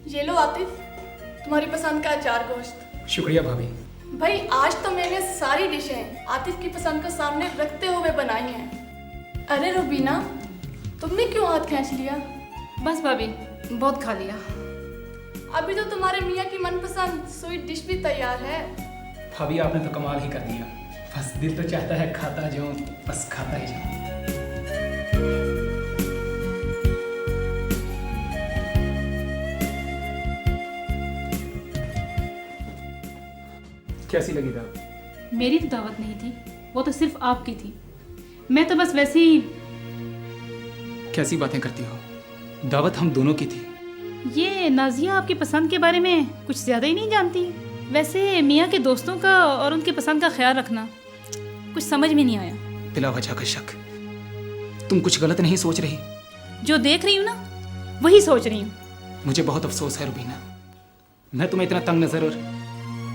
ये लो आतिफ, तुम्हारी पसंद का अचार गोश्त। शुक्रिया भाभी। भाई आज तो मैंने सारी डिशें आतिफ की पसंद को सामने रखते हुए बनाई हैं। अरे रुबीना, तुमने क्यों हाथ खींच लिया? बस भाभी, बहुत खा लिया। अभी तो तुम्हारे मियाँ की मनपसंद स्वीट डिश भी तैयार है। भाभी आपने तो कमाल ही कर दिया। बस दिल तो चाहता है खाता जाऊं, बस खाता ही जाऊं। कैसी लगी दावत? मेरी तो दावत नहीं थी, वो तो सिर्फ आपकी थी। मैं तो बस वैसे ही। कैसी बातें करती हो? दावत हम दोनों की थी। ये नाजिया आपकी पसंद के बारे में कुछ ज़्यादा ही नहीं जानती। वैसे मियाँ के दोस्तों का और उनकी पसंद का ख्याल रखना कुछ समझ में नहीं आया। बिला वजह का शक। तुम कुछ गलत नहीं सोच रही? जो देख रही हूँ ना, वही सोच रही हूँ। मुझे बहुत अफसोस है रुबीना, मैं तुम्हें इतना तंग नजर और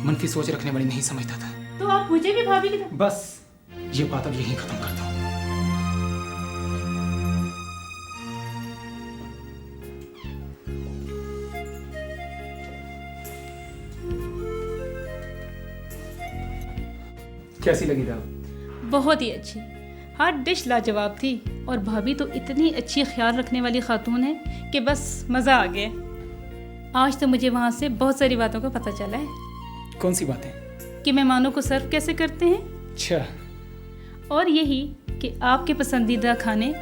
मनफी सोच रखने वाली नहीं समझता था। तो आप मुझे भी भाभी की तरह। बस ये बात अब यहीं खत्म करता हूँ। कैसी लगी दावत? बहुत ही अच्छी, हर डिश लाजवाब थी। और भाभी तो इतनी अच्छी ख्याल रखने वाली खातून है कि बस मज़ा आ गया। आज तो मुझे वहाँ से बहुत सारी बातों का पता चला है। कौन सी बातें? कि मेहमानों को सर्व कैसे करते हैं, अच्छा। और यही कि आपके पसंदीदा खाने,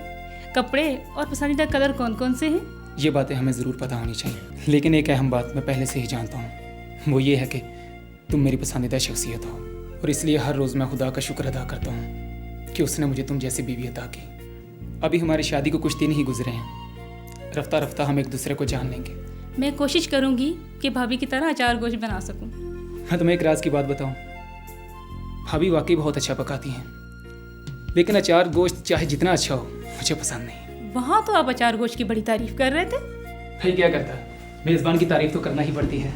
कपड़े और पसंदीदा कलर कौन कौन से हैं। ये बातें हमें ज़रूर पता होनी चाहिए, लेकिन एक अहम बात मैं पहले से ही जानता हूँ। वो ये है कि तुम मेरी पसंदीदा शख्सियत हो, और इसलिए हर रोज़ मैं खुदा का शुक्र अदा करता हूँ कि उसने मुझे तुम जैसी बीवी अता की। अभी हमारी शादी को कुछ दिन ही गुजरे हैं, रफ्ता रफ्ता हम एक दूसरे को जान लेंगे। मैं कोशिश करूँगी कि भाभी की तरह अचार गोश्त बना सकूँ। मैं तुम्हें एक राज की बात बताऊँ, भाभी वाकई बहुत अच्छा पकाती हैं, लेकिन अचार गोश्त चाहे जितना अच्छा हो मुझे पसंद नहीं। वहाँ तो आप अचार गोश्त की बड़ी तारीफ कर रहे थे। भाई क्या करता, मेज़बान की तारीफ तो करना ही पड़ती है।